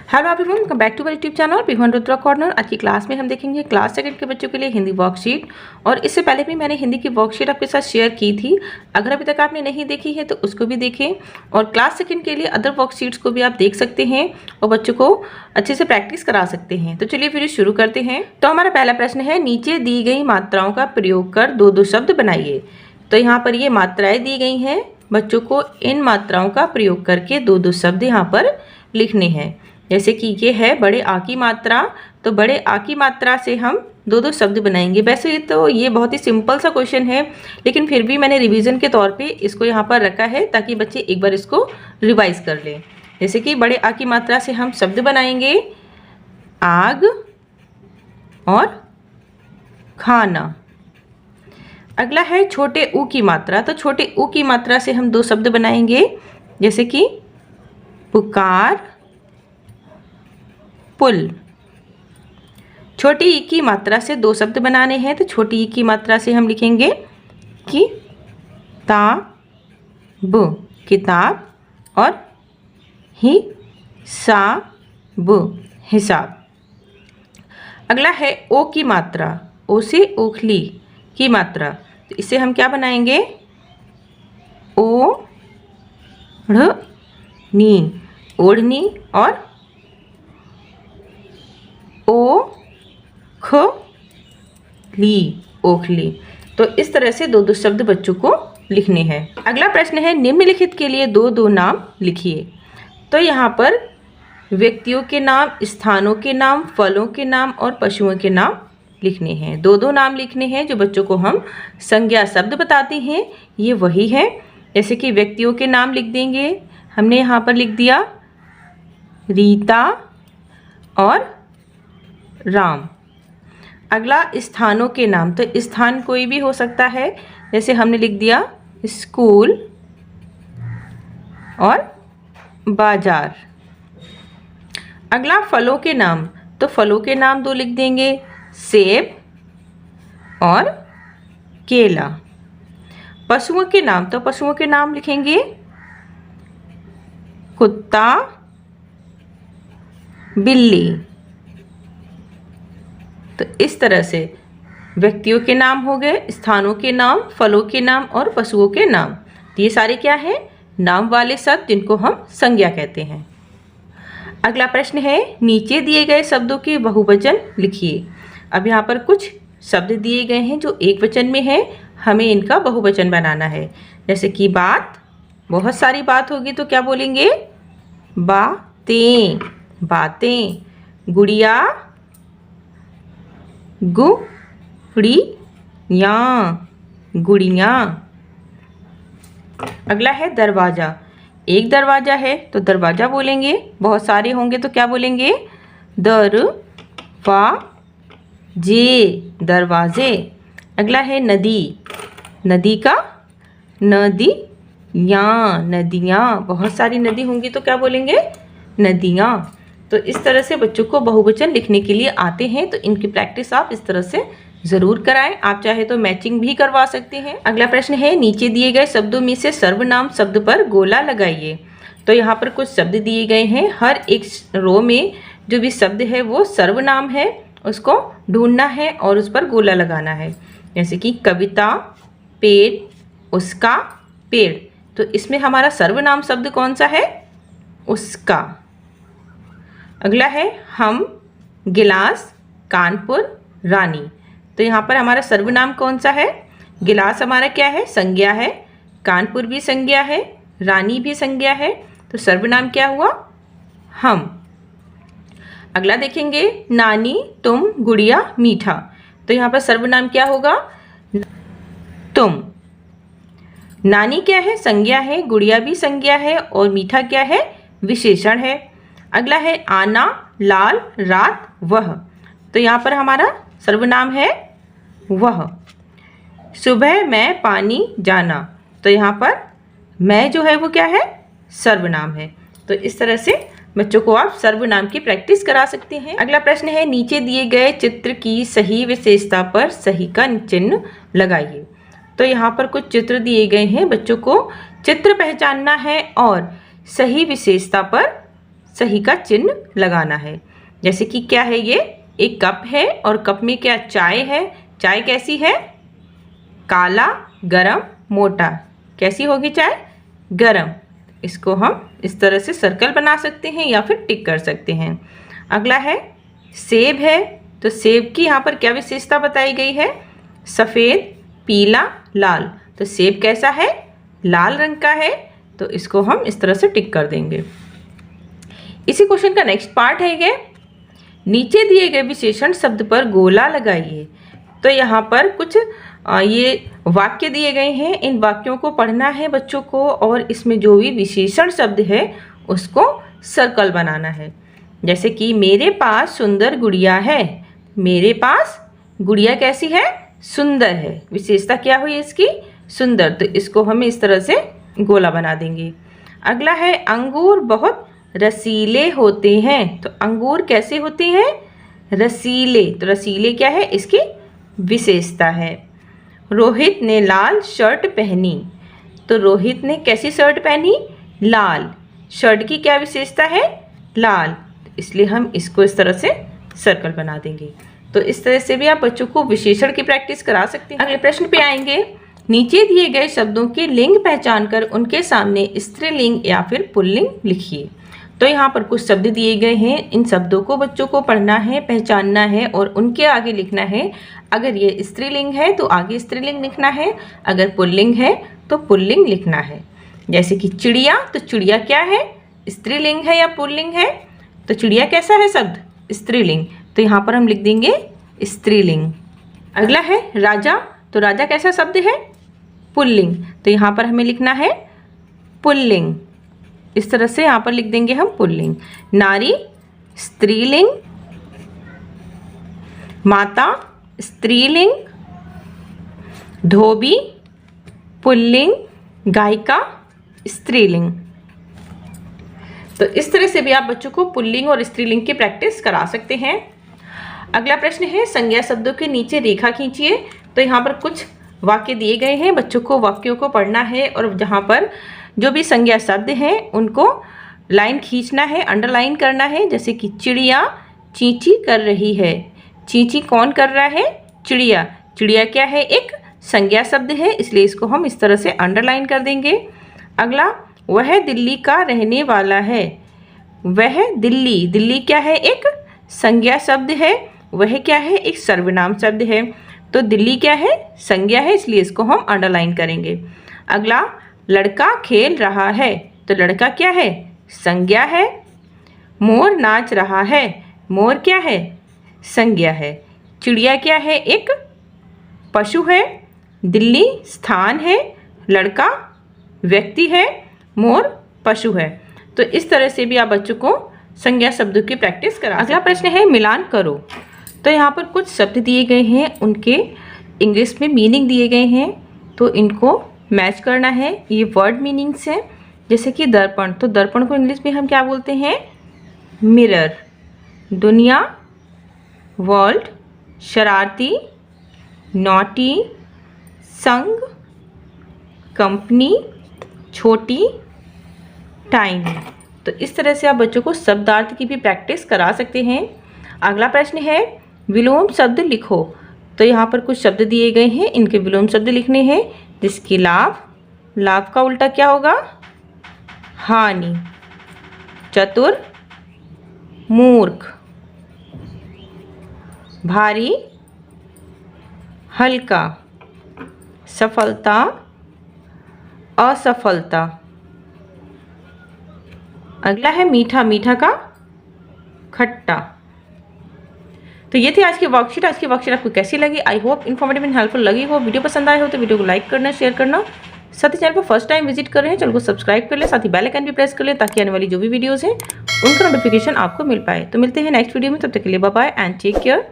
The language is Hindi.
Hello everyone, welcome back to my YouTube channel Vivan Rudra corner. आज की क्लास में हम देखेंगे क्लास सेकंड के बच्चों के लिए हिंदी वर्कशीट। और इससे पहले भी मैंने हिंदी की वर्कशीट आपके साथ शेयर की थी। अगर अभी तक आपने नहीं देखी है तो उसको भी देखें, और क्लास सेकंड के लिए अदर वर्कशीट्स को भी आप देख सकते हैं और बच्चों को अच्छे से प्रैक्टिस करा सकते हैं। तो चलिए फिर शुरू करते हैं। तो हमारा पहला प्रश्न है, नीचे दी गई मात्राओं का प्रयोग कर दो दो शब्द बनाइए। तो यहाँ पर ये मात्राएं दी गई हैं, बच्चों को इन मात्राओं का प्रयोग करके दो दो शब्द यहाँ पर लिखने हैं। जैसे कि ये है बड़े आ की मात्रा, तो बड़े आ की मात्रा से हम दो दो शब्द बनाएंगे। वैसे तो ये बहुत ही सिंपल सा क्वेश्चन है, लेकिन फिर भी मैंने रिवीजन के तौर पे इसको यहाँ पर रखा है ताकि बच्चे एक बार इसको रिवाइज कर लें। जैसे कि बड़े आ की मात्रा से हम शब्द बनाएंगे आग और खाना। अगला है छोटे ऊ की मात्रा, तो छोटे ऊ की मात्रा से हम दो शब्द बनाएंगे, जैसे कि पुकार पुल। छोटी ई की मात्रा से दो शब्द बनाने हैं, तो छोटी ई की मात्रा से हम लिखेंगे किताब, किताब, और हिसाब, हिसाब। अगला है ओ की मात्रा, ओ से ओखली की मात्रा, तो इसे हम क्या बनाएंगे ओढ़नी, ओढ़नी, और ओखली, ओखली। तो इस तरह से दो दो शब्द बच्चों को लिखने हैं। अगला प्रश्न है, निम्नलिखित के लिए दो दो नाम लिखिए। तो यहाँ पर व्यक्तियों के नाम, स्थानों के नाम, फलों के नाम और पशुओं के नाम लिखने हैं। दो दो नाम लिखने हैं जो बच्चों को हम संज्ञा शब्द बताते हैं। ये वही है, जैसे कि व्यक्तियों के नाम लिख देंगे, हमने यहाँ पर लिख दिया रीता और राम। अगला स्थानों के नाम, तो स्थान कोई भी हो सकता है, जैसे हमने लिख दिया स्कूल और बाजार। अगला फलों के नाम, तो फलों के नाम दो लिख देंगे, सेब और केला। पशुओं के नाम, तो पशुओं के नाम लिखेंगे कुत्ता, बिल्ली। तो इस तरह से व्यक्तियों के नाम हो गए, स्थानों के नाम, फलों के नाम और पशुओं के नाम। तो ये सारे क्या हैं, नाम वाले शब्द जिनको हम संज्ञा कहते हैं। अगला प्रश्न है, नीचे दिए गए शब्दों के बहुवचन लिखिए। अब यहाँ पर कुछ शब्द दिए गए हैं जो एक वचन में है, हमें इनका बहुवचन बनाना है। जैसे कि बात, बहुत सारी बात होगी तो क्या बोलेंगे बातें, बातें। गुड़िया, गुड़ियाँ, गुड़ियाँ। अगला है दरवाज़ा, एक दरवाज़ा है तो दरवाज़ा बोलेंगे, बहुत सारे होंगे तो क्या बोलेंगे दरवाजे, दरवाजे। अगला है नदी, नदी का नदियाँ, नदियाँ। बहुत सारी नदी होंगी तो क्या बोलेंगे नदियाँ। तो इस तरह से बच्चों को बहुवचन लिखने के लिए आते हैं, तो इनकी प्रैक्टिस आप इस तरह से ज़रूर कराएं। आप चाहे तो मैचिंग भी करवा सकते हैं। अगला प्रश्न है, नीचे दिए गए शब्दों में से सर्वनाम शब्द पर गोला लगाइए। तो यहाँ पर कुछ शब्द दिए गए हैं, हर एक रो में जो भी शब्द है वो सर्वनाम है, उसको ढूंढना है और उस पर गोला लगाना है। जैसे कि कविता, पेड़, उसका, पेड़। तो इसमें हमारा सर्वनाम शब्द कौन सा है, उसका। अगला है हम, गिलास, कानपुर, रानी। तो यहाँ पर हमारा सर्वनाम कौन सा है, गिलास हमारा क्या है संज्ञा है, कानपुर भी संज्ञा है, रानी भी संज्ञा है, तो सर्वनाम क्या हुआ हम। अगला देखेंगे, नानी, तुम, गुड़िया, मीठा। तो यहाँ पर सर्वनाम क्या होगा तुम। नानी क्या है संज्ञा है, गुड़िया भी संज्ञा है, और मीठा क्या है विशेषण है। अगला है आना, लाल, रात, वह। तो यहाँ पर हमारा सर्वनाम है वह। सुबह मैं पानी जाना, तो यहाँ पर मैं जो है वो क्या है सर्वनाम है। तो इस तरह से बच्चों को आप सर्वनाम की प्रैक्टिस करा सकते हैं। अगला प्रश्न है, नीचे दिए गए चित्र की सही विशेषता पर सही का चिन्ह लगाइए। तो यहाँ पर कुछ चित्र दिए गए हैं, बच्चों को चित्र पहचानना है और सही विशेषता पर सही का चिन्ह लगाना है। जैसे कि क्या है, ये एक कप है और कप में क्या चाय है। चाय कैसी है? काला, गरम, मोटा। कैसी होगी चाय? गरम। इसको हम इस तरह से सर्कल बना सकते हैं या फिर टिक कर सकते हैं। अगला है सेब है, तो सेब की यहाँ पर क्या विशेषता बताई गई है? सफ़ेद, पीला, लाल। तो सेब कैसा है? लाल रंग का है, तो इसको हम इस तरह से टिक कर देंगे। इसी क्वेश्चन का नेक्स्ट पार्ट है ये, नीचे दिए गए विशेषण शब्द पर गोला लगाइए। तो यहाँ पर कुछ ये वाक्य दिए गए हैं, इन वाक्यों को पढ़ना है बच्चों को और इसमें जो भी विशेषण शब्द है उसको सर्कल बनाना है। जैसे कि मेरे पास सुंदर गुड़िया है। मेरे पास गुड़िया कैसी है? सुंदर है। विशेषता क्या हुई इसकी? सुंदर। तो इसको हम इस तरह से गोला बना देंगे। अगला है अंगूर बहुत रसीले होते हैं। तो अंगूर कैसे होते हैं? रसीले। तो रसीले क्या है? इसकी विशेषता है। रोहित ने लाल शर्ट पहनी। तो रोहित ने कैसी शर्ट पहनी? लाल। शर्ट की क्या विशेषता है? लाल। इसलिए हम इसको इस तरह से सर्कल बना देंगे। तो इस तरह से भी आप बच्चों को विशेषण की प्रैक्टिस करा सकते हैं। अगले प्रश्न पे आएंगे, नीचे दिए गए शब्दों के लिंग पहचान कर उनके सामने स्त्रीलिंग या फिर पुल्लिंग लिखिए। तो यहाँ पर कुछ शब्द दिए गए हैं, इन शब्दों को बच्चों को पढ़ना है, पहचानना है और उनके आगे लिखना है। अगर ये स्त्रीलिंग है तो आगे स्त्रीलिंग लिखना है, अगर पुल्लिंग है तो पुल्लिंग लिखना है। जैसे कि चिड़िया, तो चिड़िया क्या है? स्त्रीलिंग है या पुल्लिंग है? तो चिड़िया कैसा है शब्द? स्त्रीलिंग। तो यहाँ पर हम लिख देंगे स्त्रीलिंग। अगला है राजा, तो राजा कैसा शब्द है? पुल्लिंग। तो यहाँ पर हमें लिखना है पुल्लिंग। इस तरह से यहाँ पर लिख देंगे हम पुल्लिंग। नारी स्त्रीलिंग, माता स्त्रीलिंग, धोबी पुल्लिंग, गायिका स्त्रीलिंग। तो इस तरह से भी आप बच्चों को पुल्लिंग और स्त्रीलिंग की प्रैक्टिस करा सकते हैं। अगला प्रश्न है संज्ञा शब्दों के नीचे रेखा खींचिए। तो यहाँ पर कुछ वाक्य दिए गए हैं, बच्चों को वाक्यों को पढ़ना है और जहाँ पर जो भी संज्ञा शब्द हैं उनको लाइन खींचना है, अंडरलाइन करना है। जैसे कि चिड़िया चींची कर रही है। चींची कौन कर रहा है? चिड़िया। चिड़िया क्या है? एक संज्ञा शब्द है, इसलिए इसको हम इस तरह से अंडरलाइन कर देंगे। अगला, वह दिल्ली का रहने वाला है। वह दिल्ली, दिल्ली क्या है? एक संज्ञा शब्द है। वह क्या है? एक सर्वनाम शब्द है। तो दिल्ली क्या है? संज्ञा है, इसलिए इसको हम अंडरलाइन करेंगे। अगला, लड़का खेल रहा है। तो लड़का क्या है? संज्ञा है। मोर नाच रहा है। मोर क्या है? संज्ञा है। चिड़िया क्या है? एक पशु है। दिल्ली स्थान है। लड़का व्यक्ति है। मोर पशु है। तो इस तरह से भी आप बच्चों को संज्ञा शब्दों की प्रैक्टिस करा। अगला प्रश्न है मिलान करो। तो यहाँ पर कुछ शब्द दिए गए हैं, उनके इंग्लिश में मीनिंग दिए गए हैं, तो इनको मैच करना है। ये वर्ड मीनिंग्स हैं। जैसे कि दर्पण, तो दर्पण को इंग्लिश में हम क्या बोलते हैं? मिरर। दुनिया वर्ल्ड, शरारती नॉटी, संग कंपनी, छोटी टाइम। तो इस तरह से आप बच्चों को शब्दार्थ की भी प्रैक्टिस करा सकते हैं। अगला प्रश्न है विलोम शब्द लिखो। तो यहाँ पर कुछ शब्द दिए गए हैं, इनके विलोम शब्द लिखने हैं। जिसकी लाभ, लाभ का उल्टा क्या होगा? हानि। चतुर मूर्ख, भारी हल्का, सफलता असफलता। अगला है मीठा, मीठा का खट्टा। तो ये थी आज की वर्कशीट। आज की वर्कशीट आपको कैसी लगी? I hope informative and helpful लगी हो। वीडियो पसंद आए हो तो वीडियो को लाइक करना, शेयर करना। साथ ही चैनल पर फर्स्ट टाइम विजिट कर रहे हैं, चैनल को सब्सक्राइब कर ले, साथ ही बेल आइकन भी प्रेस कर ले ताकि आने वाली जो भी वीडियोस हैं उनका नोटिफिकेशन आपको मिल पाए। तो मिलते हैं नेक्स्ट वीडियो में, तब तक के लिए bye bye and take care.